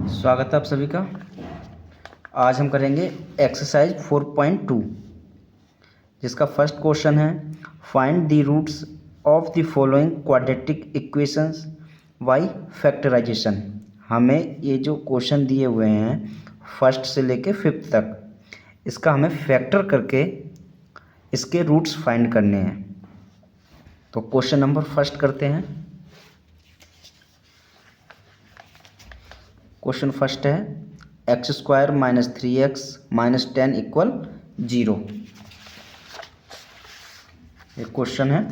स्वागत है आप सभी का। आज हम करेंगे एक्सरसाइज 4.2 जिसका फर्स्ट क्वेश्चन है find the roots of the following quadratic equations by factorisation. हमें ये जो क्वेश्चन दिए हुए हैं फर्स्ट से लेके फिफ्थ तक, इसका हमें फैक्टर करके इसके रूट्स फाइंड करने हैं। तो क्वेश्चन नंबर फर्स्ट करते हैं। क्वेश्चन फर्स्ट है x² - 3x - 10 इक्वल 0। ये क्वेश्चन है।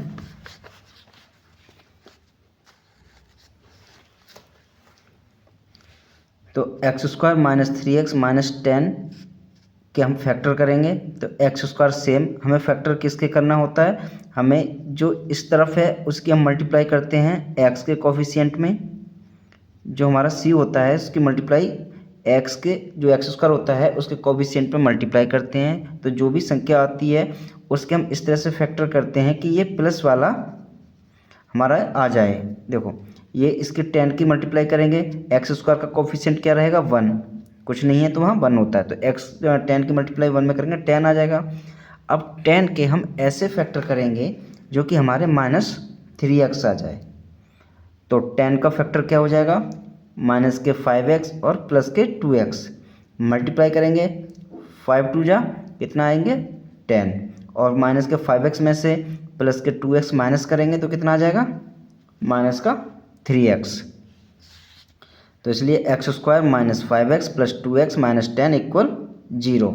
तो x² - 3x - 10 के हम फैक्टर करेंगे। तो x² सेम हमें फैक्टर किसके करना होता है, हमें जो इस तरफ है उसकी हम मल्टीप्लाई करते हैं x के कोफिशिएंट में। जो हमारा c होता है उसकी मल्टीप्लाई x के जो x² होता है उसके कोफिशिएंट पे मल्टीप्लाई करते हैं। तो जो भी संख्या आती है उसके हम इस तरह से फैक्टर करते हैं कि ये प्लस वाला हमारा आ जाए। देखो ये इसके 10 की मल्टीप्लाई करेंगे, x² का कोफिशिएंट क्या रहेगा 1, कुछ नहीं है तो वहाँ 1 होता है। तो 10 की मल्टीप्लाई 1 में करेंगे 10 आ जाएगा। अब 10 के हम ऐसे फैक्टर करेंगे जो कि हमारे -3x आ जाए। तो 10 का फैक्टर क्या हो जाएगा, माइनस के 5x और प्लस के 2x मल्टीप्लाई करेंगे। 5 2 जा कितना आएंगे 10, और माइनस के 5x में से प्लस के 2x माइनस करेंगे तो कितना आ जाएगा माइनस का 3x। तो इसलिए x² - 5x + 2x - 10 इक्वल 0।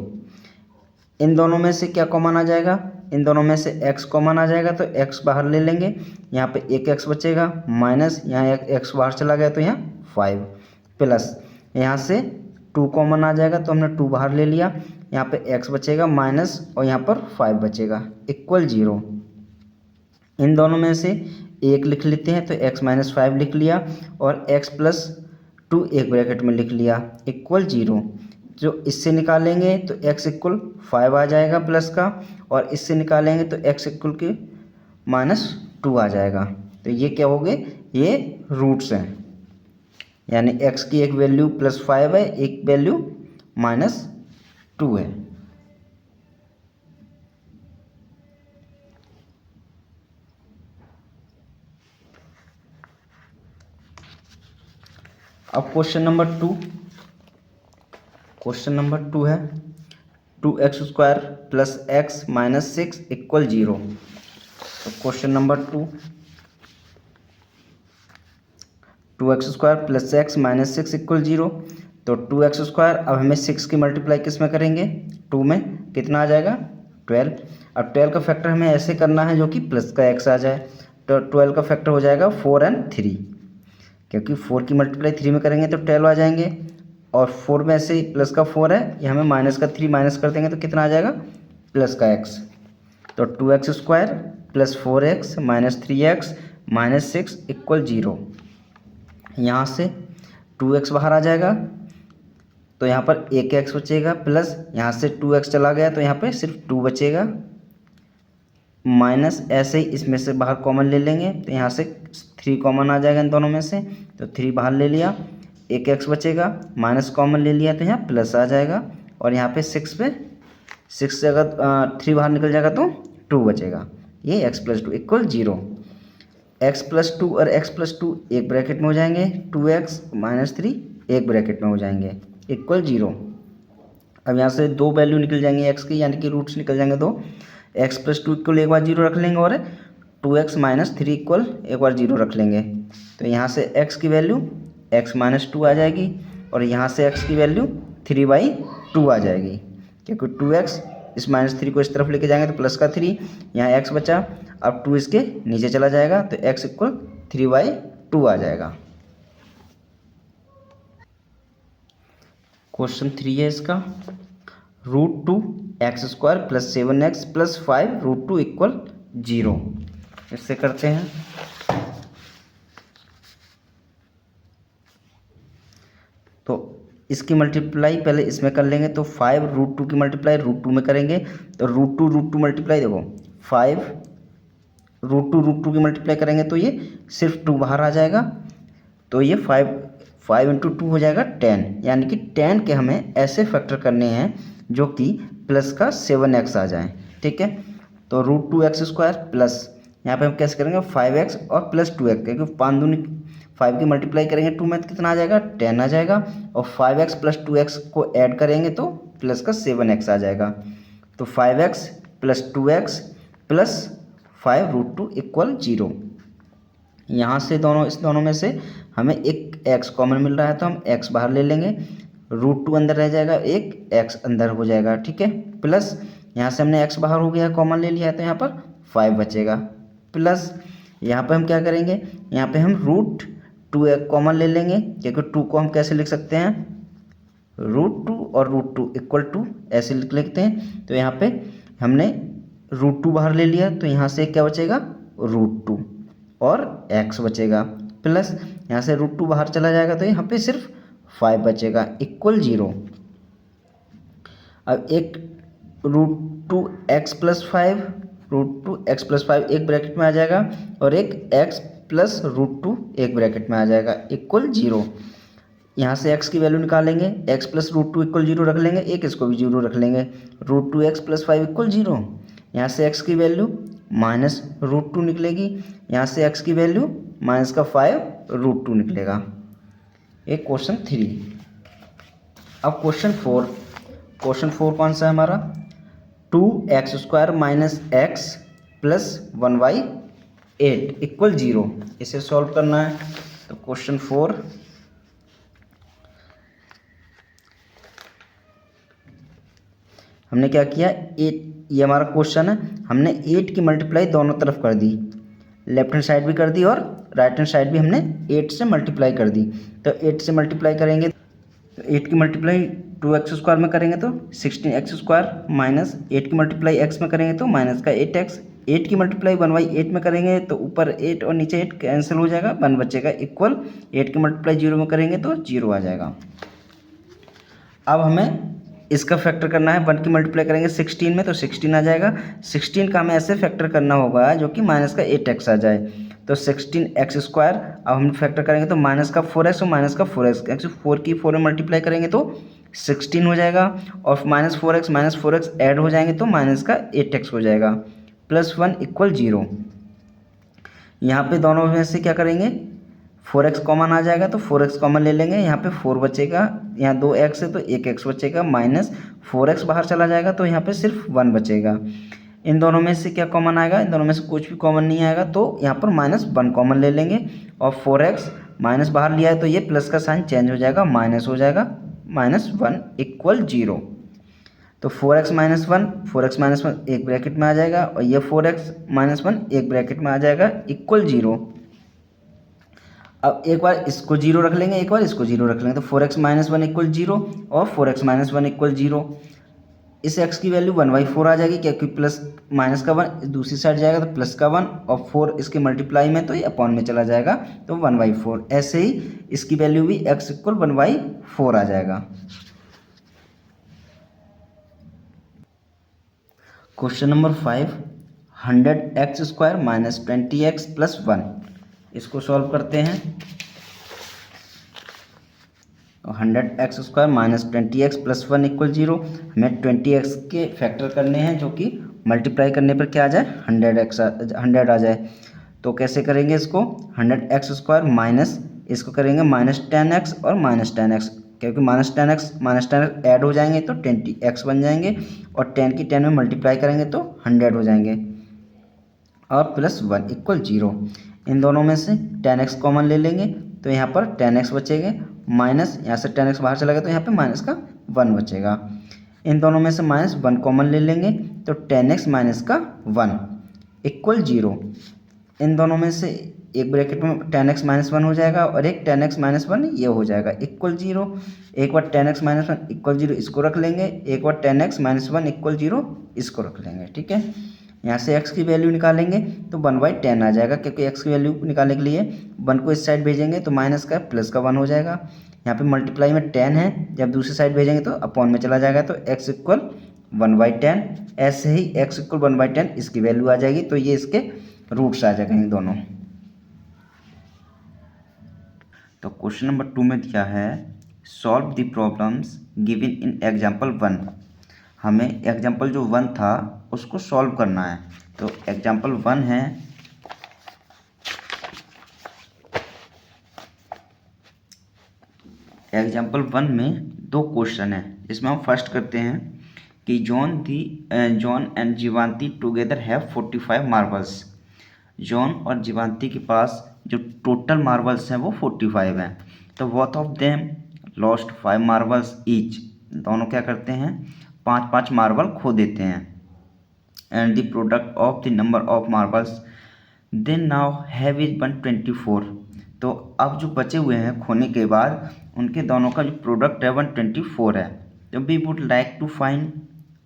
इन दोनों में से क्या कॉमन आ जाएगा, इन दोनों में से x कॉमन आ जाएगा तो x बाहर ले लेंगे। यहाँ पे एक x बचेगा, माइनस यहाँ एक x बाहर चला गया तो यहाँ 5, प्लस यहाँ से 2 कॉमन आ जाएगा तो हमने 2 बाहर ले लिया। यहाँ पे x बचेगा माइनस और यहाँ पर 5 बचेगा इक्वल 0। इन दोनों में से एक लिख लेते हैं तो x - 5 लिख लिया और x + 2 एक ब्रैकेट में लिख लिया इक्वल 0। जो इससे निकालेंगे तो x इक्वल 5 आ जाएगा प्लस का, और इससे निकालेंगे तो x इक्वल के -2 आ जाएगा। तो ये क्या हो गए, ये रूट्स हैं, यानी x की एक वैल्यू +5 है, एक वैल्यू -2 है। अब क्वेश्चन नंबर 2, क्वेश्चन नंबर 2 है 2x² + x - 6 इक्वल 0। तो question number 2 2x² + x - 6 equal 0। तो 2x², अब हमें 6 की मल्टीप्लाई किस में करेंगे 2 में, कितना आ जाएगा 12। अब 12 का फैक्टर हमें ऐसे करना है जो कि प्लस का x आ जाए। तो 12 का फैक्टर हो जाएगा 4 और 3, क्योंकि 4 की मल्टीप्लाई 3 में करेंगे तो 12 आ जाएंगे, और 4 में से प्लस का 4 है, ये हमें माइनस का 3 माइनस कर देंगे तो कितना आ जाएगा प्लस का x। तो 2x² + 4x - 3x - 6 इक्वल 0। यहाँ से 2x बाहर आ जाएगा तो यहाँ पर एक x बचेगा, प्लस यहाँ से 2x चला गया तो यहाँ पे सिर्फ 2 बचेगा, माइनस ऐसे ही इसमें से बाहर कॉमन ले लेंगे तो यहाँ से 3 कॉमन आ जाएगा इन दोनों में से, तो 3 बाहर ले लिया, एक x बचेगा, माइनस कॉमन ले लिया तो यहाँ प्लस आ जाएगा, और यहाँ पे 6 से अगर 3 बाहर निकल जाएगा तो 2 बचेगा। ये x + 2 इक्वल 0। x + 2 और x + 2 एक ब्रैकेट में हो जाएंगे, 2x - 3 एक ब्रैकेट में हो जाएंगे इक्वल 0। अब यहाँ से 2 वैल्यू निकल जाएंगे x की, यानी कि रूट्स निकल जाएंगे 2। x + 2 इक्वल एक बार 0 रख लेंगे, और 2x - 3 इक्वल एक बार 0 रख लेंगे। तो यहाँ से x की वैल्यू x - 2 आ जाएगी, और यहाँ से x की वैल्यू 3/2 आ जाएगी, क्योंकि 2x इस -3 को इस तरफ लेके जाएंगे तो प्लस का 3, यहाँ x बचा, अब 2 इसके नीचे चला जाएगा तो x इक्वल 3/2 आ जाएगा। क्वेश्चन 3 है इसका √2x² + 7x + 5 √2 इक्वल 0। इससे करते हैं। तो इसकी मल्टीप्लाई पहले इसमें कर लेंगे, तो 5 √2 की मल्टीप्लाई √2 में करेंगे तो √2 मल्टीप्लाई, देखो 5 √2 की मल्टीप्लाई करेंगे तो ये सिर्फ 2 बाहर आ जाएगा, तो ये 5 5 इंटू 2 हो जाएगा 10, यानी कि 10 के हमें ऐसे फैक्टर करने हैं जो कि प्लस का 7x आ जाए। ठीक है, तो √2x² प्लस यहाँ पे हम कैसे करेंगे 5x और प्लस 2x, क्योंकि 5 दूनी 5 की मल्टीप्लाई करेंगे 2 में कितना आ जाएगा 10 आ जाएगा, और 5x प्लस 2x को ऐड करेंगे तो प्लस का 7x आ जाएगा। तो 5x plus 2x plus 5√2 equal 0। यहाँ से इस दोनों में से हमें एक x कॉमन मिल रहा है तो हम x बाहर ले लेंगे, √2 अंदर रह जाएगा, एक x अंदर हो जाएगा। ठीक है, प्लस यहाँ से हमने x बाहर हो गया कॉमन ले लिया है तो यहाँ पर 5 बचेगा, प्लस यहाँ पे हम क्या करेंगे, यहाँ पे हम √2 कॉमन ले लेंगे, क्योंकि 2 को हम कैसे लिख सकते हैं √2 और √2 इक्वल टू ऐसे लिख लेते हैं। तो यहाँ पे हमने √2 बाहर ले लिया तो यहाँ से क्या बचेगा √2 और x बचेगा, प्लस यहाँ से √2 बाहर चला जाएगा तो यहाँ पे सिर्फ 5 बचेगा इक्वल 0। अब एक √2x प्लस 5 √2x प्लस 5 एक ब्रैकेट में आ जाएगा और एक x प्लस √2 एक ब्रैकेट में आ जाएगा इक्वल 0। यहाँ से x की वैल्यू निकालेंगे, x प्लस √2 इक्वल 0 रख लेंगे, एक इसको भी 0 रख लेंगे, √2x प्लस 5 इक्वल 0। यहाँ से x की वैल्यू माइनस √2 निकलेगी, यहाँ से x की वैल्यू माइनस का 5√2 निकलेगा। एक क्वेश्चन 3। अब क्वेश्चन 4 कौन सा है हमारा 2x² minus x plus 1/8 equal 0, इसे सॉल्व करना है। तो क्वेश्चन 4 हमने क्या किया 8, ये हमारा क्वेश्चन है, हमने 8 की मल्टीप्लाई दोनों तरफ कर दी, लेफ्ट हैंड साइड भी कर दी और राइट हैंड साइड भी हमने 8 से मल्टीप्लाई कर दी। तो 8 से मल्टीप्लाई करेंगे तो 8 की मल्टीप्लाई 2x² में करेंगे तो 16x² माइनस 8 की मल्टीप्लाई x में करेंगे तो माइनस का 8x, 8 की मल्टीप्लाई 1/8 में करेंगे तो ऊपर 8 और नीचे 8 कैंसिल हो जाएगा, 1 बचेगा इक्वल 8 की मल्टीप्लाई 0 में करेंगे तो 0 आ जाएगा। अब हमें इसका फैक्टर करना है, 1 की मल्टीप्लाई करेंगे 16 में तो 16 आ जाएगा, 16 का हमें ऐसे फैक्टर करना होगा जो कि माइनस का 8x आ जाए। तो 16x², अब हम फैक्टर करेंगे तो माइनस का 4x और माइनस का 4x, एक्चुअली 4 की 4 में मल्टीप्लाई करेंगे तो 16 हो जाएगा, और माइनस 4x ऐड हो जाएंगे तो माइनस का 8x हो जाएगा, प्लस 1 इक्वल 0। यहाँ पे दोनों में से क्या करेंगे 4x कॉमन आ जाएगा तो 4x कॉमन ले लेंगे, यहाँ पे 4 बचेगा, यहाँ 2x है तो 1x बचेगा, माइनस 4x बाहर चला जाएगा तो यहाँ पे सिर्फ 1 बचेगा। इन दोनों में से क्या कॉमन आएगा, इन दोनों में से कुछ भी कॉमन नहीं आएगा तो यहाँ पर -1 कॉमन ले लेंगे, और 4x माइनस बाहर लिया है तो ये प्लस का साइन चेंज हो जाएगा, माइनस हो जाएगा, -1 इक्वल 0। तो 4x माइनस 1 एक ब्रैकेट में आ जाएगा, और ये 4x माइनस 1 एक ब्रैकेट में आ जाएगा इक्वल 0। अब एक बार इसको 0 रख लेंगे, एक बार इसको 0 रख लेंगे, तो 4x माइनस 1 इक्वल 0 और 4x माइनस 1 इक्वल 0। इस x की वैल्यू 1/4 आ जाएगी, क्योंकि प्लस माइनस का 1 दूसरी साइड जाएगा तो प्लस का 1 और 4 इसके मल्टीप्लाई में तो ये अपॉन में चला जाएगा तो 1/4। ऐसे ही इसकी वैल्यू भी x इक्वल 1/4 आ जाएगा। Question number 5 100x² minus 20x plus 1, इसको सॉल्व करते हैं। 100x² minus 20x plus 1 equal 0, हमें 20x के फैक्टर करने हैं जो कि मल्टीप्लाई करने पर क्या आ जाए 100 आ जाए। तो कैसे करेंगे इसको 100x² माइनस इसको करेंगे -10x और -10x, क्योंकि -10x ऐड हो जाएंगे तो 20x बन जाएंगे, और 10 की 10 में मल्टीप्लाई करेंगे तो 100 हो जाएंगे, और प्लस 1 इक्वल 0। इन दोनों में से 10x कॉमन ले लेंगे तो यहाँ पर 10x बचेंगे, माइनस यहाँ से 10x बाहर चला गया तो यहाँ पे माइनस का 1 बचेगा। इन दोनों में से -1 कॉमन ले लेंगे तो 10x माइनस का 1 इक्वल 0। इन दोनों में से एक ब्रैकेट में 10x माइनस 1 हो जाएगा और एक 10x माइनस 1 ये हो जाएगा इक्वल 0। एक बार 10x माइनस 1 इक्वल 0 इसको रख लेंगे, एक बार 10x माइनस 1 इक्वल 0 इसको रख लेंगे। ठीक है, यहाँ से x की वैल्यू निकालेंगे तो 1/10 आ जाएगा, क्योंकि x की वैल्यू निकालने के लिए 1 को इस साइड भेजेंगे तो माइनस का प्लस का 1 हो जाएगा। यहाँ पे मल्टीप्लाई में 10 है, जब दूसरी साइड भेजेंगे तो अपॉन में चला जाएगा तो x इक्वल 1/10। ऐसे ही x इक्वल 1/10 इसकी वैल्यू आ जाएगी, तो ये इसके रूट्स आ जाएंगे दोनों। तो क्वेश्चन नंबर 2 में दिया है solve the problems given in example 1। हमें एग्जाम्पल जो 1 था उसको सॉल्व करना है। तो एग्जाम्पल 1 है, एग्जाम्पल 1 में 2 क्वेश्चन है, जिसमें हम फर्स्ट करते हैं कि John and Jeevanti together have 45 marbles. John और जीवांती के पास जो टोटल मार्बल्स हैं वो 45 हैं। तो both of them lost 5 marbles each. दोनों क्या करते हैं, 5-5 मार्बल खो देते हैं। And the product of the number of marbles they now have is 124। तो अब जो बचे हुए हैं खोने के बाद उनके दोनों का जो प्रोडक्ट है 124 है। तो we would like to find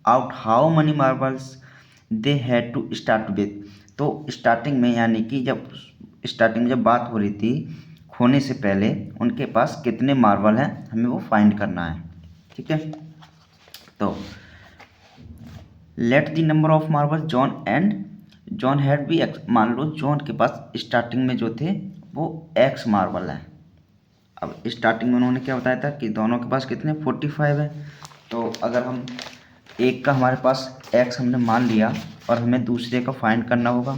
out how many marbles they had to start with. तो स्टार्टिंग में, यानी कि जब बात हो रही थी खोने से पहले, उनके पास कितने मार्बल हैं हमें वो फाइंड करना है। ठीक है, तो let the number of marble John had भी एक्स। मान लो जॉन के पास स्टार्टिंग में जो थे वो एक्स मार्बल हैं। अब स्टार्टिंग में उन्होंने क्या बताया था कि दोनों के पास कितने 45 है। तो अगर हम एक का हमारे पास एक्स हमने मान लिया और हमें दूसरे का फाइंड करना होगा।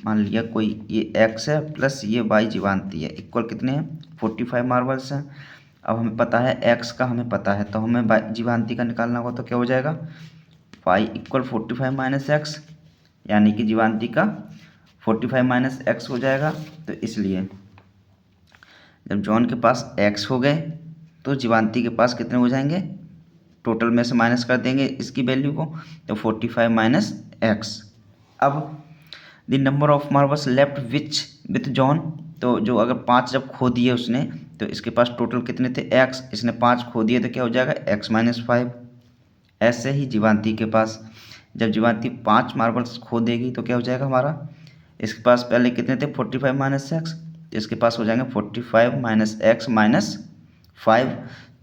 मान लिया कोई ये एक्स है प्लस ये वाई जीवांती है, इक्वल कितने हैं 45 मार्बल्स हैं। अब हमें पता है एक्स का हमें पता है, तो हमें जीवांती का निकालना होगा। तो क्या हो जाएगा, वाई इक्वल 45 माइनस एक्स, यानी कि जीवांती का 45 माइनस एक्स हो जाएगा। तो इसलिए जब जॉन के पास एक्स हो गए तो जीवांती के पास कितने हो जाएंगे, टोटल में से माइनस कर देंगे इसकी वैल्यू को, तो 45 माइनस एक्स। अब the number of marbles left with John. तो जो अगर 5 जब खो दिए उसने, तो इसके पास टोटल कितने थे एक्स, इसने 5 खो दिए, तो क्या हो जाएगा एक्स माइनस 5। ऐसे ही जीवांती के पास जब जीवांती 5 मार्बल्स खो देगी तो क्या हो जाएगा हमारा, इसके पास पहले कितने थे 45 माइनस एक्स, तो इसके पास हो जाएंगे 45 माइनस एक्स माइनस 5।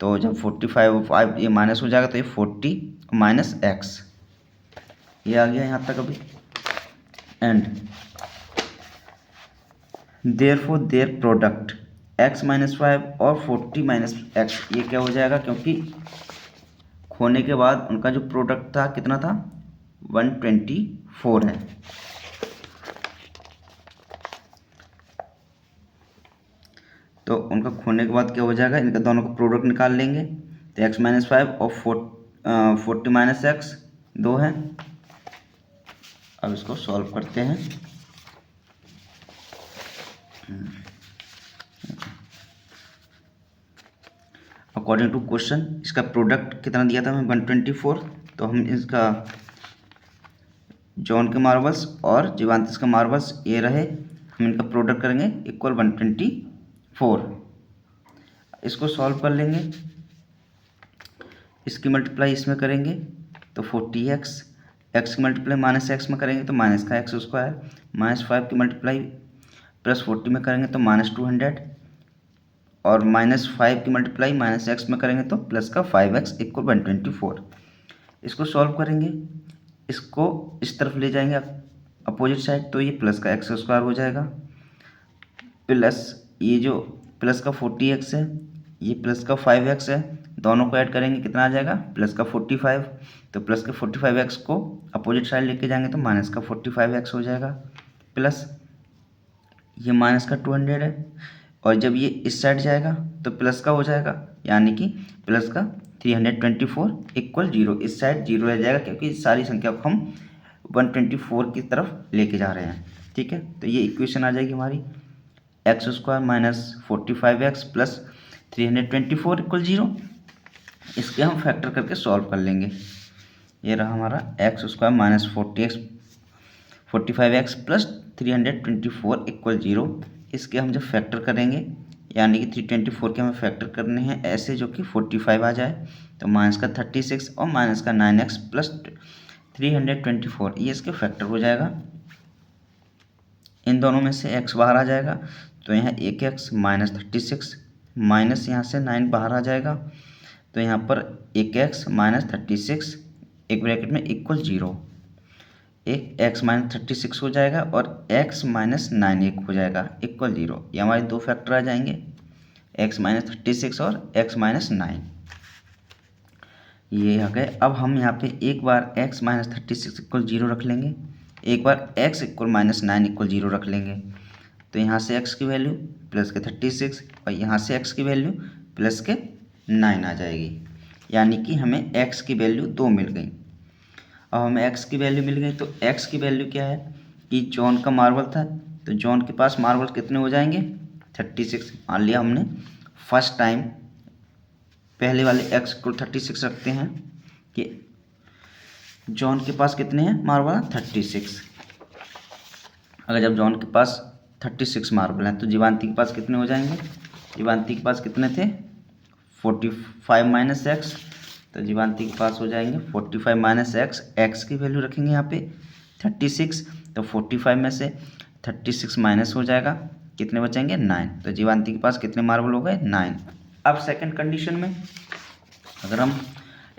तो जब 45 और 5 ये माइनस हो जाएगा तो ये 40 माइनस एक्स, ये आ गया यहाँ तक अभी। And therefore their product x minus 5 और 40 माइनस एक्स, ये क्या हो जाएगा, क्योंकि खोने के बाद उनका जो प्रोडक्ट था कितना था 124 है। तो उनका खोने के बाद क्या हो जाएगा, इनका दोनों का प्रोडक्ट निकाल लेंगे। तो एक्स माइनस 5 और 40 माइनस एक्स 2 है। अब इसको सॉल्व करते हैं। अकॉर्डिंग टू क्वेश्चन इसका प्रोडक्ट कितना दिया था हमें 124। तो हम इसका जॉन के मार्बल्स और जीवांतिस का मार्बल्स ये रहे, हम इनका प्रोडक्ट करेंगे इक्वल 124। इसको सॉल्व कर लेंगे, इसकी मल्टीप्लाई इसमें करेंगे तो 40x, एक्स की मल्टीप्लाई माइनस एक्स में करेंगे तो माइनस का एक्स स्क्वायर, माइनस 5 की मल्टीप्लाई प्लस 40 में करेंगे तो माइनस 200, और माइनस 5 की मल्टीप्लाई माइनस एक्स में करेंगे तो प्लस का 5x इक्वल 124। इसको सॉल्व करेंगे, इसको इस तरफ ले जाएंगे अपोजिट साइड, तो ये प्लस का एक्स स्क्वायर हो जाएगा, प्लस ये जो प्लस का 40x है, ये प्लस का 5x है, दोनों को ऐड करेंगे कितना आ जाएगा प्लस का 45। तो प्लस के 45x को अपोजिट साइड लेके जाएंगे तो माइनस का 45x हो जाएगा, प्लस ये माइनस का 200 है, और जब ये इस साइड जाएगा तो प्लस का हो जाएगा, यानी कि प्लस का 324 इक्वल 0। इस साइड 0 रह जाएगा क्योंकि सारी संख्या को हम 124 की तरफ लेके जा रहे हैं। ठीक है, तो ये इक्वेशन आ जाएगी हमारी x square minus 45x plus 324 equal 0। इसके हम फैक्टर करके सॉल्व कर लेंगे। ये रहा हमारा x square minus 45x plus 324 equal 0। इसके हम जब फैक्टर करेंगे, यानी कि 324 के हमें फैक्टर करने हैं ऐसे जो कि 45 आ जाए, तो माइनस का 36 और माइनस का 9x प्लस 324, ये इसके फैक्टर हो जाएगा। इन दोनों में से x बाहर आ जाएगा, तो यहाँ 1x माइनस 36 माइनस यहाँ से 9 बाहर आ जाएगा, तो यहाँ पर 1x माइनस 36 एक ब्रैकेट में इक्वल 0। एक x माइनस 36 हो जाएगा और x माइनस 9 एक हो जाएगा इक्वल 0। ये हमारे दो फैक्टर आ जाएंगे, x माइनस 36 और x माइनस 9 ये आ गए। अब हम यहाँ पे एक बार x माइनस 36 इक्वल 0 रख लेंगे, एक बार x इक्वल माइनस 9 इक्वल 0 रख लेंगे। तो यहाँ से x की वैल्यू प्लस के 36 और यहाँ से x की वैल्यू प्लस के 9 आ जाएगी, यानी कि हमें x की वैल्यू 2 मिल गई। अब हमें x की वैल्यू मिल गई, तो x की वैल्यू क्या है कि जॉन का मार्बल था, तो जॉन के पास मार्बल कितने हो जाएंगे 36। मान लिया हमने फर्स्ट टाइम पहले वाले x को 36 रखते हैं कि जॉन के पास कितने हैं मार्बल 36। अगर जब जॉन के पास 36 मार्बल हैं तो जीवांती के पास कितने हो जाएंगे, जीवांती के पास कितने थे 45 माइनस एक्स, तो जीवांती के पास हो जाएंगे 45 माइनस एक्स। एक्स की वैल्यू रखेंगे यहाँ पे 36, तो 45 में से 36 माइनस हो जाएगा, कितने बचेंगे 9। तो जीवांती के पास कितने मार्बल हो गए 9। अब सेकंड कंडीशन में अगर हम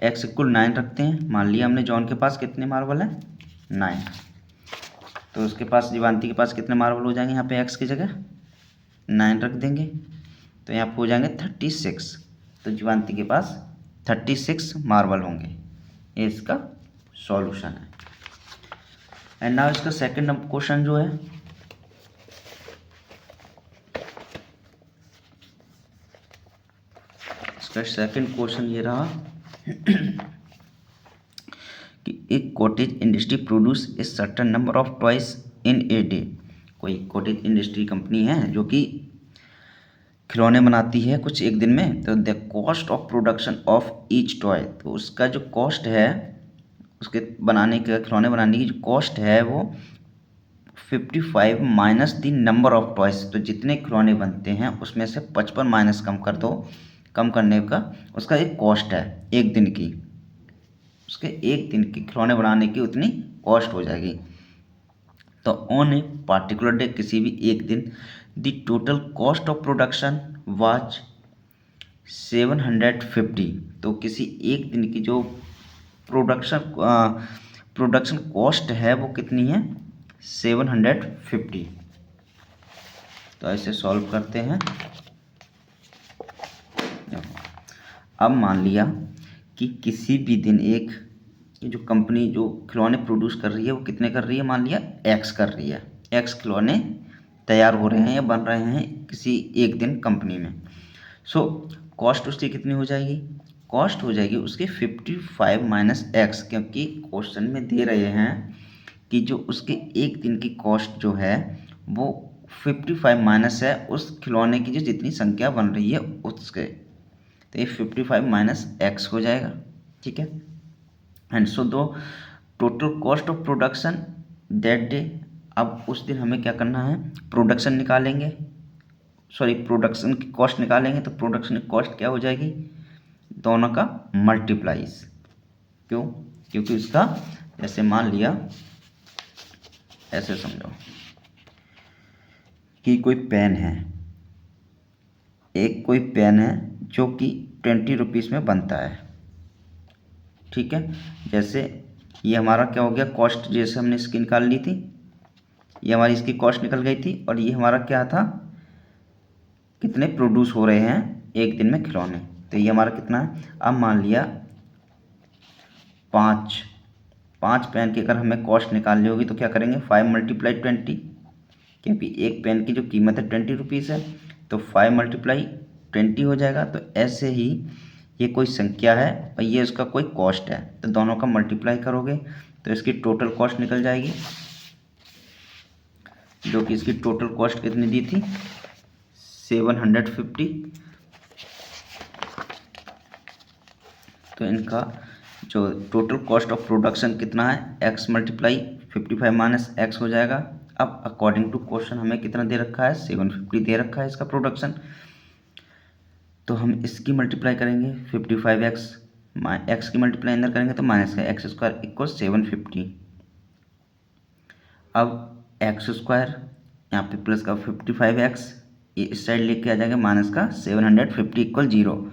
x इक्वल 9 रखते हैं, मान लिया हमने जॉन के पास कितने मार्बल हैं 9, तो उसके पास जीवांती के पास कितने मार्बल हो जाएंगे, यहाँ पे x की जगह 9 रख देंगे, तो यहाँ पे हो जाएंगे 36। तो जीवांती के पास 36 मार्बल होंगे। ये इसका सॉल्यूशन है। एंड नाउ इसका सेकंड क्वेश्चन जो है, इसका सेकंड क्वेश्चन ये रहा कि एक cottage industry produce a certain number of toys in a day. कोई कॉटेज इंडस्ट्री कंपनी है जो कि खिलौने बनाती है कुछ एक दिन में, तो the cost of production of each toy, तो उसका जो कॉस्ट है उसके बनाने का, खिलौने बनाने की जो कॉस्ट है वो 55 minus the number of toys, तो जितने खिलौने बनते हैं उसमें से 55 माइनस कम कर दो, कम करने का उसका एक कॉस्ट है एक दिन की, उसके एक दिन की खिलौने बनाने की उतनी कॉस्ट हो जाएगी। तो ऑन ए पार्टिकुलर डे, किसी भी एक दिन, the total cost of production was 750, तो किसी एक दिन की जो प्रोडक्शन कॉस्ट है वो कितनी है 750। तो ऐसे सॉल्व करते हैं। अब मान लिया कि किसी भी दिन एक जो कंपनी जो खिलौने प्रोड्यूस कर रही है वो कितने कर रही है, मान लिया एक्स कर रही है, एक्स खिलौने तैयार हो रहे हैं या बन रहे हैं किसी एक दिन कंपनी में। सो कॉस्ट उसकी कितनी हो जाएगी, कॉस्ट हो जाएगी उसकी 55 माइनस एक्स, क्योंकि क्वेश्चन में दे रहे हैं कि जो उसके एक दिन की कॉस्ट जो है वो 55 माइनस है उस खिलौने की जो जितनी संख्या बन रही है उसके, तो ये 55 माइनस एक्स हो जाएगा। ठीक है। एंड सो दो total cost of production that day, अब उस दिन हमें क्या करना है प्रोडक्शन निकालेंगे, सॉरी प्रोडक्शन की कॉस्ट निकालेंगे, तो प्रोडक्शन की कॉस्ट क्या हो जाएगी दोनों का मल्टीप्लाइज। क्यों, क्योंकि उसका जैसे मान लिया ऐसे समझो कि कोई पेन है, एक कोई पेन है जो कि 20 रुपीज़ में बनता है। ठीक है, जैसे ये हमारा क्या हो गया कॉस्ट, जैसे हमने इसकी निकाल ली थी, ये हमारी इसकी कॉस्ट निकल गई थी, और ये हमारा क्या था कितने प्रोड्यूस हो रहे हैं एक दिन में खिलौने, तो ये हमारा कितना है। अब मान लिया पाँच पेन की अगर हमें कॉस्ट निकालनी होगी तो क्या करेंगे 5 मल्टीप्लाई 20, क्योंकि एक पेन की जो कीमत है 20 रुपीज़ है, तो 5 मल्टीप्लाई 20 हो जाएगा। तो ऐसे ही ये कोई संख्या है और ये उसका कोई कॉस्ट है, तो दोनों का मल्टीप्लाई करोगे तो इसकी टोटल कॉस्ट निकल जाएगी, जो कि इसकी टोटल कॉस्ट कितनी दी थी 750। तो इनका जो टोटल कॉस्ट ऑफ प्रोडक्शन कितना है x मल्टीप्लाई 55 माइनस एक्स हो जाएगा। अब अकॉर्डिंग टू क्वेश्चन हमें कितना दे रखा है 750 दे रखा है इसका प्रोडक्शन, तो हम इसकी मल्टीप्लाई करेंगे 55x, एक्स की मल्टीप्लाई अंदर करेंगे तो माइनस का एक्स स्क्वायर इक्वल 750। अब एक्स स्क्वायर यहाँ पे प्लस का 55x, ये इस साइड लेके आ जाएगा माइनस का 750 इक्वल 0।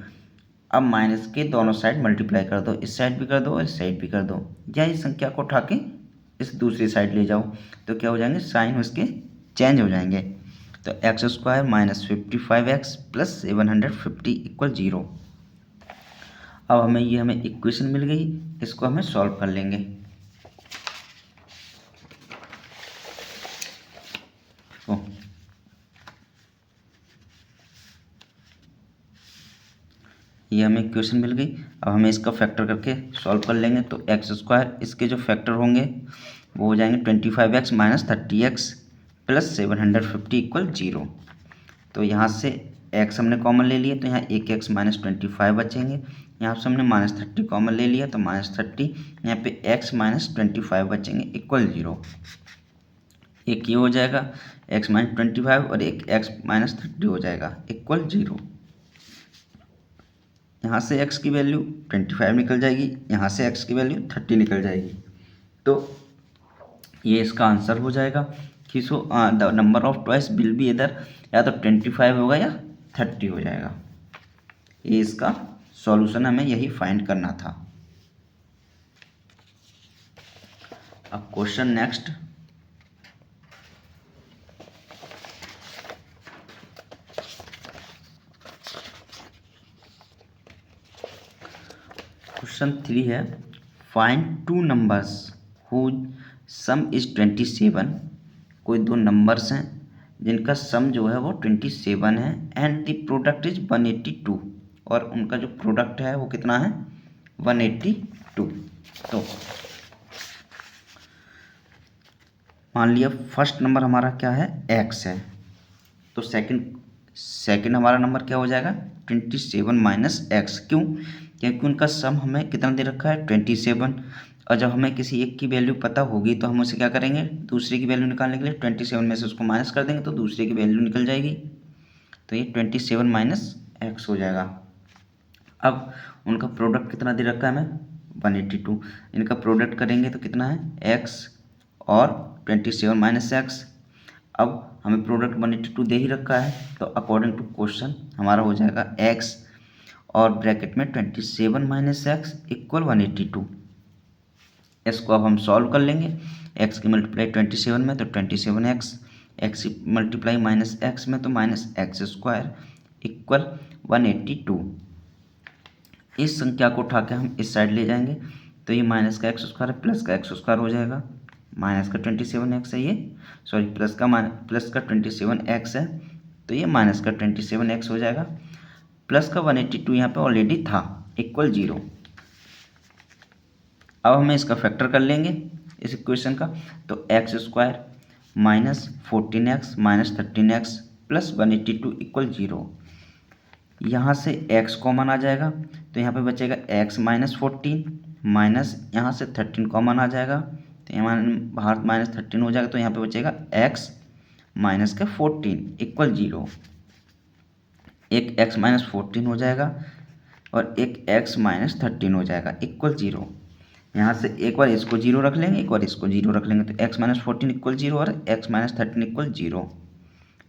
अब माइनस के दोनों साइड मल्टीप्लाई कर दो, इस साइड भी कर दो और इस साइड भी कर दो, या इस संख्या को उठा के इस दूसरी साइड ले जाओ, तो क्या हो जाएंगे साइन उसके चेंज हो जाएंगे। तो x square minus 55x plus 750 equal 0। अब हमें इक्वेशन मिल गई, इसको हमें सॉल्व कर लेंगे। तो ये हमें इक्वेशन मिल गई। अब हमें इसका फैक्टर करके सॉल्व कर लेंगे। तो एक्स स्क्वायर, इसके जो फैक्टर होंगे वो हो जाएंगे 25x minus 30x plus 750 equal 0। तो यहाँ से x हमने कॉमन ले लिया, तो यहाँ एक एक्स माइनस 25 बचेंगे। यहाँ से हमने माइनस 30 कॉमन ले लिया, तो माइनस 30, यहाँ पे x माइनस 25 बचेंगे इक्वल 0। एक ये हो जाएगा x माइनस 25 और एक x माइनस 30 हो जाएगा इक्वल 0। यहाँ से x की वैल्यू 25 निकल जाएगी, यहाँ से x की वैल्यू 30 निकल जाएगी। तो ये इसका आंसर हो जाएगा कि the number of toys will be इधर या तो 25 होगा या 30 हो जाएगा। ये इसका सॉल्यूशन हमें यही फाइंड करना था। अब क्वेश्चन नेक्स्ट। क्वेश्चन 3 है, find two numbers whose sum is 27। कोई दो नंबर्स हैं जिनका सम जो है वो 27 है एंड द प्रोडक्ट इज 182, और उनका जो प्रोडक्ट है वो कितना है 182। तो मान लिया फर्स्ट नंबर हमारा क्या है x है, तो सेकंड हमारा नंबर क्या हो जाएगा 27 माइनस एक्स। क्यों? क्योंकि उनका सम हमें कितना दे रखा है 27, और जब हमें किसी एक की वैल्यू पता होगी तो हम उसे क्या करेंगे, दूसरे की वैल्यू निकालने के लिए 27 में से उसको माइनस कर देंगे तो दूसरे की वैल्यू निकल जाएगी। तो ये 27 माइनस एक्स हो जाएगा। अब उनका प्रोडक्ट कितना दे रखा है हमें 182, इनका प्रोडक्ट करेंगे तो कितना है एक्स और 27 माइनस एक्स। अब हमें प्रोडक्ट 182 दे ही रखा है, तो अकॉर्डिंग टू क्वेश्चन हमारा हो जाएगा x और ब्रैकेट में 27 माइनस एक्स इक्वल 182। इसको अब हम सॉल्व कर लेंगे। x की मल्टीप्लाई 27 में तो 27x, x की मल्टीप्लाई माइनस x में तो माइनस एक्स स्क्वायर इक्वल 182। इस संख्या को उठा के हम इस साइड ले जाएंगे तो ये माइनस का एक्स स्क्वायर है प्लस का एक्स स्क्वायर हो जाएगा। माइनस का 27x है ये, सॉरी प्लस का 27x है, तो ये माइनस का 27x हो जाएगा। प्लस का 182 यहाँ पे ऑलरेडी था इक्वल 0। अब हमें इसका फैक्टर कर लेंगे इस इक्वेशन का, तो x square minus 14x minus 13x plus 182 equal 0। यहाँ से x कॉमन आ जाएगा तो यहाँ पे बचेगा x माइनस 14 माइनस यहाँ से 13 कॉमन आ जाएगा तो यहाँ बाहर माइनस 13 हो जाएगा, तो यहाँ पे बचेगा x माइनस का 14 इक्वल 0। एक x माइनस 14 हो जाएगा और एक x माइनस 13 हो जाएगा इक्वल 0। यहाँ से एक बार इसको 0 रख लेंगे, एक बार इसको 0 रख लेंगे, तो x माइनस 14 इक्वल 0 और x माइनस 13 इक्वल 0।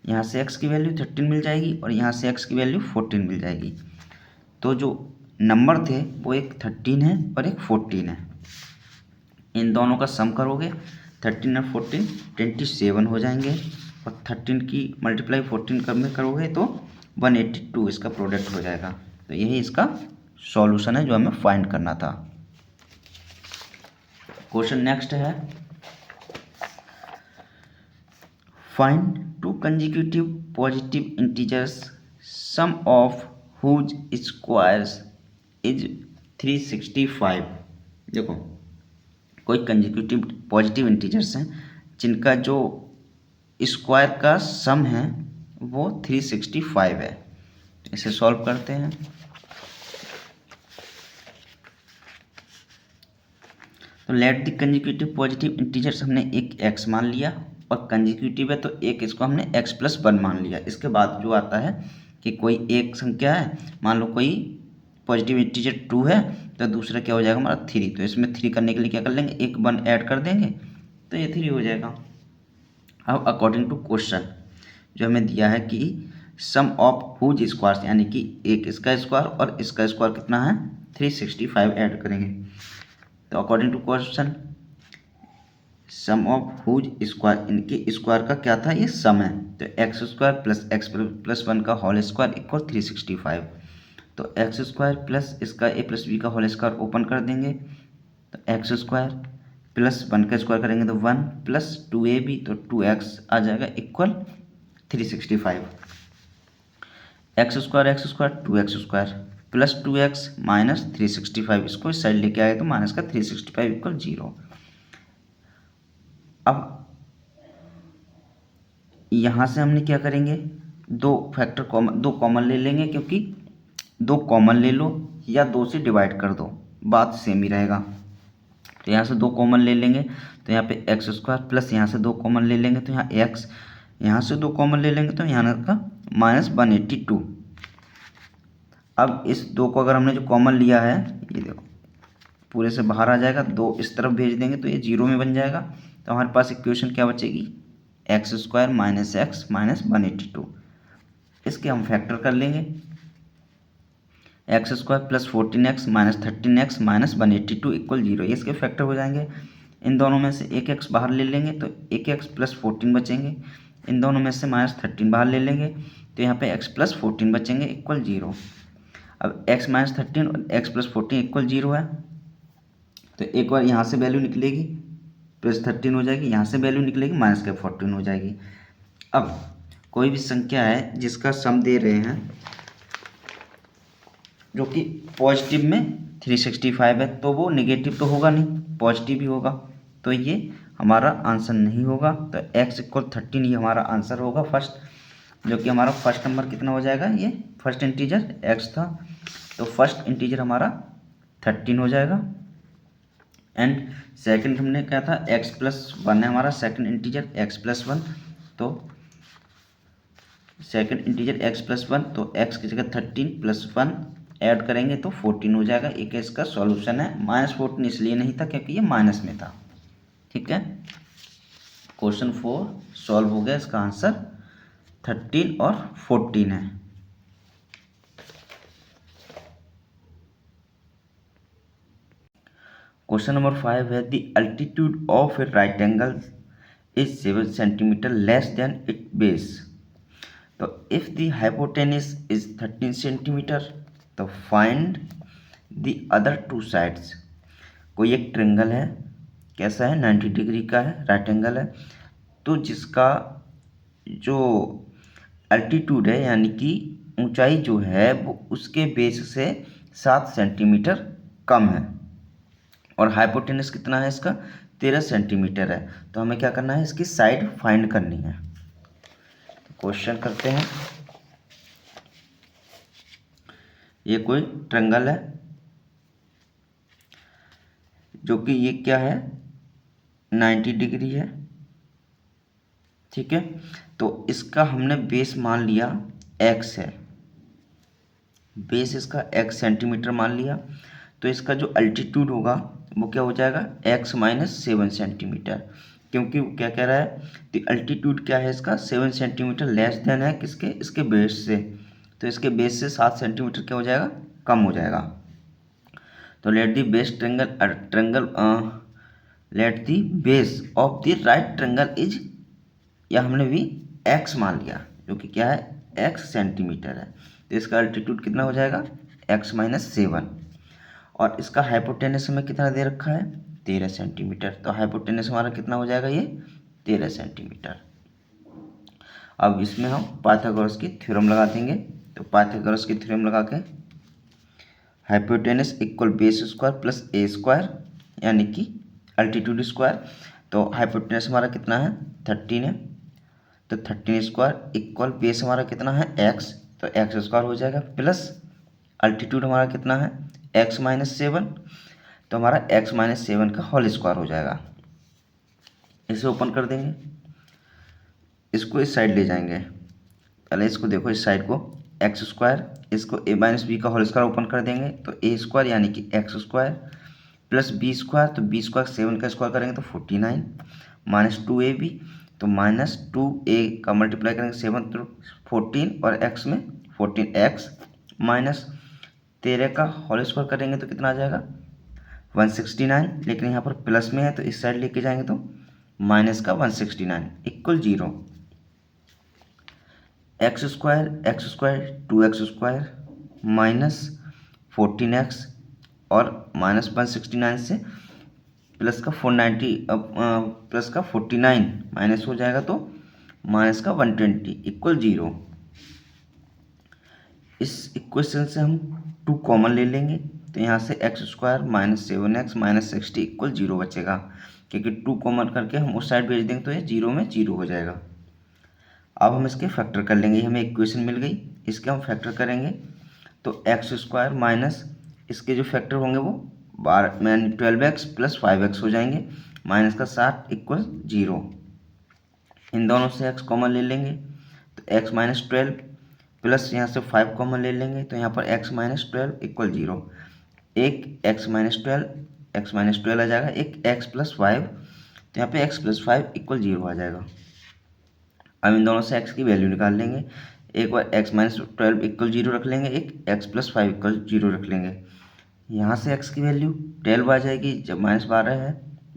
यहाँ से x की वैल्यू 13 मिल जाएगी और यहाँ से x की वैल्यू 14 मिल जाएगी। तो जो नंबर थे वो एक 13 है और एक 14 है। इन दोनों का सम करोगे 13 और 14 27 हो जाएंगे, और 13 की मल्टीप्लाई 14 में करोगे तो 182 इसका प्रोडक्ट हो जाएगा। तो यही इसका सॉल्यूशन है जो हमें फाइंड करना था। क्वेश्चन नेक्स्ट है, find two consecutive positive integers sum of whose squares is 365। देखो कोई कंसेक्यूटिव पॉजिटिव इंटीजर्स हैं जिनका जो स्क्वायर का सम है वो 365 है। इसे सॉल्व करते हैं। तो let the consecutive positive integers, हमने एक x मान लिया और कंसेक्यूटिव है तो एक इसको हमने x+1 मान लिया। इसके बाद जो आता है कि कोई एक संख्या है, मान लो कोई पॉजिटिव इंटीजर 2 है तो दूसरा क्या हो जाएगा हमारा 3, तो इसमें 3 करने के लिए क्या कर लेंगे, एक 1 ऐड कर देंगे तो ये 3 हो जाएगा। अब अकॉर्डिंग टू क्वेश्चन जो हमें दिया है कि सम ऑफ हुज स्क्वायर्स, यानी कि एक इसका स्क्वायर और इसका स्क्वायर कितना है 365 ऐड करेंगे। तो according to question sum of whose square, इनके स्क्वायर का क्या था, ये सम है। तो x square plus x plus one का होल स्क्वायर इक्वल 365। तो एक्स स्क्वायर प्लस इसका ए प्लस बी का होल स्क्वायर ओपन कर देंगे, तो एक्स स्क्वायर प्लस वन का स्क्वायर करेंगे तो 1 प्लस 2ab, तो 2x आ जाएगा equal 365। X square 2x² plus 2x minus 365, इसको इस साइड लेके आए तो माइनस का 365 इक्वल 0। अब यहाँ से हमने क्या करेंगे, दो कॉमन ले लेंगे, क्योंकि दो कॉमन ले लो या दो से डिवाइड कर दो, बात सेम ही रहेगा। तो यहाँ से दो कॉमन ले लेंगे, तो यहाँ पे एक्स स्क्वायर प्लस यहाँ से दो कॉमन ले लेंगे तो यहाँ एक्स, यहाँ से दो कॉमन ले लेंगे तो यहाँ का माइनस 182। अब इस दो को अगर हमने जो कॉमन लिया है, ये देखो पूरे से बाहर आ जाएगा, दो इस तरफ भेज देंगे तो ये 0 में बन जाएगा। तो हमारे पास इक्वेशन क्या बचेगी, x square minus x minus 182। इसके हम फैक्टर कर लेंगे, x square plus 14x minus 13x minus 182 equal 0, ये इसके फैक्टर हो जाएंगे। इन दोनों में से एक एक्स बाहर ले लेंगे तो एक एक्स प्लस 14 बचेंगे, इन दोनों में से माइनस 13 बाहर ले लेंगे तो यहाँ पे x प्लस 14 बचेंगे इक्वल 0। अब x माइनस 13 और x प्लस 14 इक्वल 0 है, तो एक बार यहाँ से वैल्यू निकलेगी प्लस 13 हो जाएगी, यहाँ से वैल्यू निकलेगी माइनस का 14 हो जाएगी। अब कोई भी संख्या है जिसका सम दे रहे हैं जो कि पॉजिटिव में 365 है, तो वो नेगेटिव तो होगा नहीं, पॉजिटिव ही होगा, तो ये हमारा आंसर नहीं होगा। तो x इक्वल 13 ये हमारा आंसर होगा फर्स्ट, जो कि हमारा फर्स्ट नंबर कितना हो जाएगा, ये फर्स्ट इंटीजर x था, तो फर्स्ट इंटीजर हमारा 13 हो जाएगा। एंड सेकंड हमने क्या था, x प्लस 1 है हमारा सेकंड इंटीजर x प्लस 1, तो सेकंड इंटीजर x प्लस 1, तो x की जगह 13 प्लस 1 ऐड करेंगे तो 14 हो जाएगा। एक इसका सॉल्यूशन है, माइनस 14 इसलिए नहीं था क्योंकि ये माइनस में था। ठीक है, क्वेश्चन 4 सॉल्व हो गया, इसका आंसर 13 और 14 है। क्वेश्चन नंबर 5 है the altitude of a right angle is 7 centimeter less than it base. तो if the hypotenuse is 13 centimeter, तो find the other two sides. कोई एक ट्रेंगल है, कैसा है, 90 डिग्री का है, राइट एंगल है, तो जिसका जो अल्टीट्यूड है यानी कि ऊंचाई जो है वो उसके बेस से 7 सेंटीमीटर कम है, और हाइपोटेनस कितना है इसका, 13 सेंटीमीटर है। तो हमें क्या करना है, इसकी साइड फाइंड करनी है। तो क्वेश्चन करते हैं, ये कोई ट्रेंगल है जो कि ये क्या है, 90 डिग्री है। ठीक है, तो इसका हमने बेस मान लिया x है, बेस इसका x सेंटीमीटर मान लिया, तो इसका जो अल्टीट्यूड होगा वो क्या हो जाएगा, x माइनस 7 सेंटीमीटर, क्योंकि वो क्या कह रहा है, तो अल्टीट्यूड क्या है इसका, 7 सेंटीमीटर लेस देन है किसके, इसके बेस से, तो इसके बेस से 7 सेंटीमीटर क्या हो जाएगा, कम हो जाएगा। तो let the base let the base of the right triangle is, या हमने भी x मान लिया जो कि क्या है, x सेंटीमीटर है, तो इसका अल्टीट्यूड कितना हो जाएगा, x माइनस 7, और इसका हाइपोटेनस हमें कितना दे रखा है, 13 सेंटीमीटर, तो हाइपोटेनस हमारा कितना हो जाएगा, ये 13 सेंटीमीटर। अब इसमें हम पाइथागोरस की थ्योरम लगा देंगे, तो पाइथागोरस की थ्योरम लगा के hypotenuse equal base square plus a square यानी कि अल्टीट्यूड स्क्वायर, तो हाइपोटेनस हमारा कितना है, 13 है, तो 13 स्क्वायर इक्वल बेस हमारा कितना है, x, तो x स्क्वायर हो जाएगा प्लस अल्टीट्यूड हमारा कितना है, x माइनस 7, तो हमारा x माइनस 7 का होल स्क्वायर हो जाएगा। इसे ओपन कर देंगे, इसको इस साइड ले जाएंगे, पहले इसको देखो इस साइड को, एक्स स्क्वायर, इसको ए माइनस बी का होल स्क्वायर ओपन कर देंगे तो ए स्क्वायर यानी कि x square plus b square, तो बी स्क्वायर 7 का स्क्वायर करेंगे तो 49 माइनस 2ab, तो माइनस 2a का मल्टीप्लाई करेंगे 7 तो 14 और x में 14x माइनस 13 का होल स्क्वायर करेंगे तो कितना आ जाएगा 169, लेकिन यहाँ पर प्लस में है तो इस साइड लेके जाएंगे तो माइनस का 169 equal 0। X square 2x² minus 14x और माइनस 169 से प्लस का 490 प्लस का 49 माइनस हो जाएगा तो माइनस का 120 इक्वल 0। इस इक्वेशन से हम 2 कॉमन ले लेंगे तो यहाँ से x² minus 7x minus 60 equal 0 बचेगा, क्योंकि 2 कॉमन करके हम उस साइड भेज देंगे तो ये 0 में 0 हो जाएगा। अब हम इसके फैक्टर कर लेंगे, हमें इक्वेशन मिल गई, इसके हम फैक्टर करेंगे तो x² माइनस इसके जो फैक्टर होंगे वो 12x प्लस 5x हो जाएंगे, माइनस का 60 इक्वल 0। इन दोनों से x कॉमन ले लेंगे तो x माइनस 12 प्लस यहाँ से 5 कॉमन ले लेंगे तो यहाँ पर x माइनस 12 इक्वल 0। एक x माइनस 12 आ जाएगा, एक x प्लस 5 तो यहाँ पे x प्लस 5 इक्वल 0 आ जाएगा। अब इन दोनों से x की वैल्यू निकाल लेंगे, एक बार x माइनस 12 इक्वल 0 रख लेंगे, एक x प्लस 5 इक्वल 0 रख लेंगे। यहाँ से x की वैल्यू 12 आ जाएगी, जब माइनस 12 है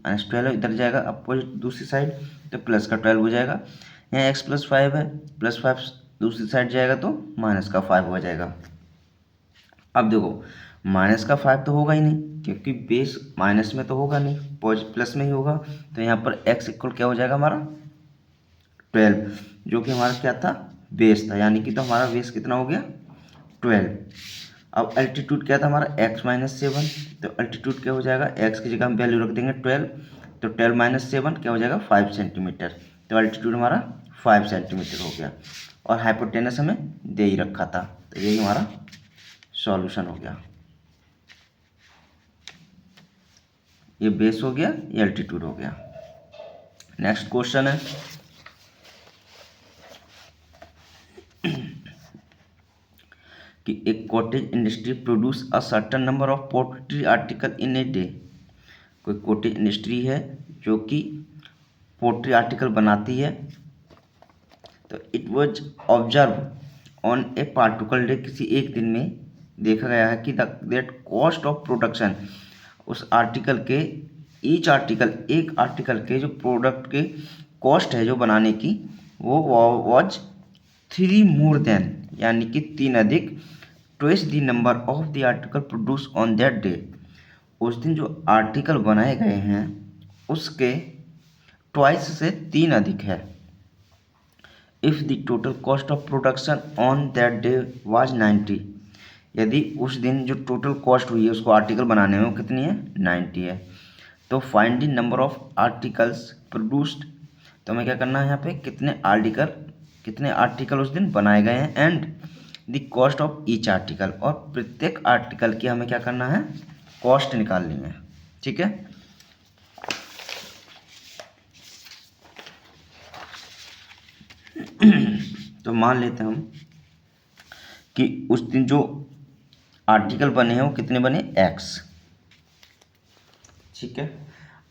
माइनस 12 इधर जाएगा अपोजिट दूसरी साइड तो प्लस का 12 हो जाएगा। यहाँ x प्लस 5 है, प्लस 5 दूसरी साइड जाएगा तो माइनस का 5 हो जाएगा। अब देखो माइनस का 5 तो होगा ही नहीं, क्योंकि बेस माइनस में तो होगा नहीं, प्लस में ही होगा, तो यहाँ पर x इक्वल क्या हो जाएगा हमारा 12, जो कि हमारा क्या था बेस था, यानी कि तो हमारा बेस कितना हो गया 12। अब अल्टीट्यूड क्या था हमारा x माइनस 7, तो अल्टीट्यूड क्या हो जाएगा x की जगह हम वैल्यू रख देंगे 12, तो 12 माइनस 7 क्या हो जाएगा 5 सेंटीमीटर, तो अल्टीट्यूड हमारा 5 सेंटीमीटर हो गया। और हाइपोटेनस हमें दे ही रखा था, तो यही हमारा सॉल्यूशन हो गया। ये बेस हो गया, ये अल्टीट्यूड हो गया। नेक्स्ट क्वेश्चन है कि एक cottage industry produce a certain number of poultry article in a day. कोई कॉटेज इंडस्ट्री है जो कि पोल्ट्री आर्टिकल बनाती है, तो it was observe on a particular day, किसी एक दिन में देखा गया है कि दैट कॉस्ट ऑफ प्रोडक्शन, उस आर्टिकल के ईच आर्टिकल, एक आर्टिकल के जो प्रोडक्ट के कॉस्ट है जो बनाने की, वो वॉज 3 मोर देन, यानी कि 3 अधिक, twice the number of the article produce on that day. उस दिन जो आर्टिकल बनाए गए हैं उसके ट्वाइस से 3 अधिक है। If the total cost of production on that day was 90, यदि उस दिन जो टोटल कॉस्ट हुई है उसको आर्टिकल बनाने में वो कितनी है 90 है। तो find the number of articles produced, तो हमें क्या करना है यहाँ पे कितने आर्टिकल उस दिन बनाए गए हैं, and the cost of each article, और प्रत्येक आर्टिकल की हमें क्या करना है कॉस्ट निकालनी है। ठीक है, तो मान लेते हैं हम कि उस दिन जो आर्टिकल बने हैं वो कितने बने x। ठीक है,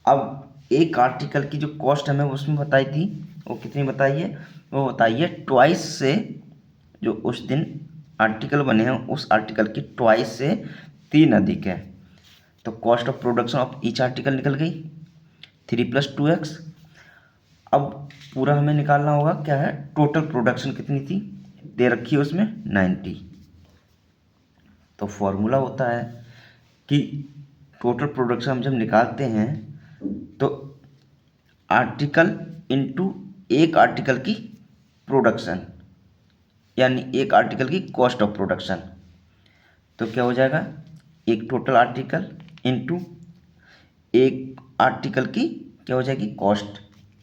अब एक आर्टिकल की जो कॉस्ट हमें उसमें बताई थी वो कितनी बताई है, वो बताई है ट्वाइस से, जो उस दिन आर्टिकल बने हैं उस आर्टिकल की ट्वाइस से 3 अधिक है। तो cost of production of each article निकल गई 3 + 2x। अब पूरा हमें निकालना होगा क्या है, टोटल प्रोडक्शन कितनी थी दे रखी है उसमें 90। तो फॉर्मूला होता है कि टोटल प्रोडक्शन हम जब निकालते हैं तो आर्टिकल इनटू एक आर्टिकल की प्रोडक्शन, यानी एक आर्टिकल की कॉस्ट ऑफ प्रोडक्शन, तो क्या हो जाएगा एक टोटल आर्टिकल इनटू एक आर्टिकल की क्या हो जाएगी कॉस्ट,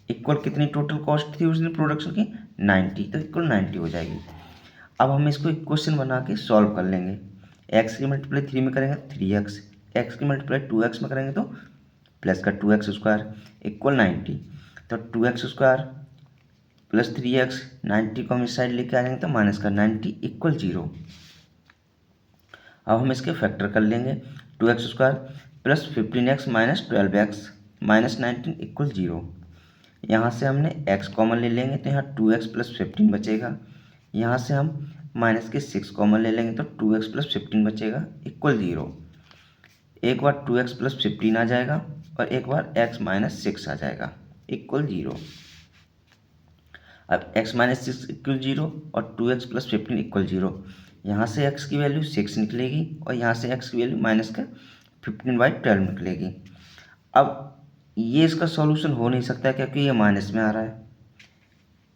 इक्वल कितनी टोटल कॉस्ट थी उस दिन प्रोडक्शन की 90, तो इक्वल 90 हो जाएगी। अब हम इसको एक क्वेश्चन बना के सॉल्व कर लेंगे। x की मल्टीप्लाई 3 में करेंगे 3x, x की मल्टीप्लाई 2x में करेंगे तो प्लस का 2x² इक्वल 90, तो 2x² प्लस 3x 90 को हम इस साइड लेके आ जाएंगे तो माइनस का 90 इक्वल 0। अब हम इसके फैक्टर कर लेंगे, 2x² plus 15x minus 12x minus 19 equal 0। यहाँ से हमने x कॉमन ले लेंगे तो यहाँ 2x प्लस 15 बचेगा, यहाँ से हम माइनस के 6 कॉमन ले लेंगे तो 2x प्लस 15 बचेगा इक्वल 0। एक बार 2x प्लस 15 आ जाएगा और एक बार x माइनस 6 आ जाएगा, इक्वल 0। अब x माइनस 6 इक्वल 0 और 2x प्लस 15 इक्वल 0। यहाँ से x की वैल्यू 6 निकलेगी और यहाँ से x की वैल्यू माइनस का 15/12 निकलेगी। अब ये इसका सॉल्यूशन हो नहीं सकता क्योंकि ये माइनस में आ रहा है।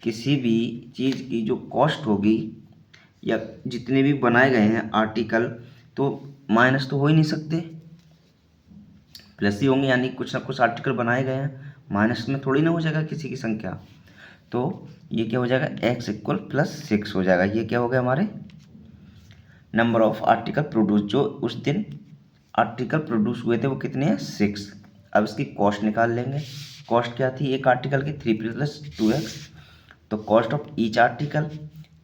किसी भी चीज़ की जो कॉस्ट होगी या जितने भी बनाए गए हैं आर्टिकल, तो माइनस तो हो ही नहीं सकते, प्लस ही होंगे, यानी कुछ ना कुछ आर्टिकल बनाए गए हैं, माइनस में थोड़ी ना हो जाएगा किसी की संख्या। तो ये क्या हो जाएगा, x इक्वल +6 हो जाएगा। ये क्या हो गया हमारे नंबर ऑफ आर्टिकल प्रोड्यूस, जो उस दिन आर्टिकल प्रोड्यूस हुए थे वो कितने हैं, 6। अब इसकी कॉस्ट निकाल लेंगे। कॉस्ट क्या थी एक आर्टिकल की, 3 + 2x। तो cost of each article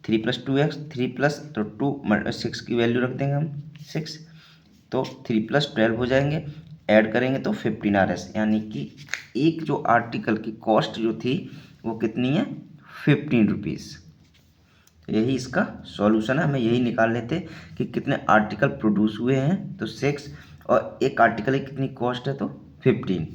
3 + 2x, 3 plus तो 2 6 की वैल्यू रख देंगे हम 6, तो 3 + 12 हो जाएंगे। ऐड करेंगे तो 15 RS, यानी कि एक जो आर्टिकल की कॉस्ट जो थी वो कितनी है, 15 रुपीज़। यही इसका सॉल्यूशन है। हमें यही निकाल लेते कि कितने आर्टिकल प्रोड्यूस हुए हैं, तो 6, और एक आर्टिकल की कितनी कॉस्ट है, तो 15।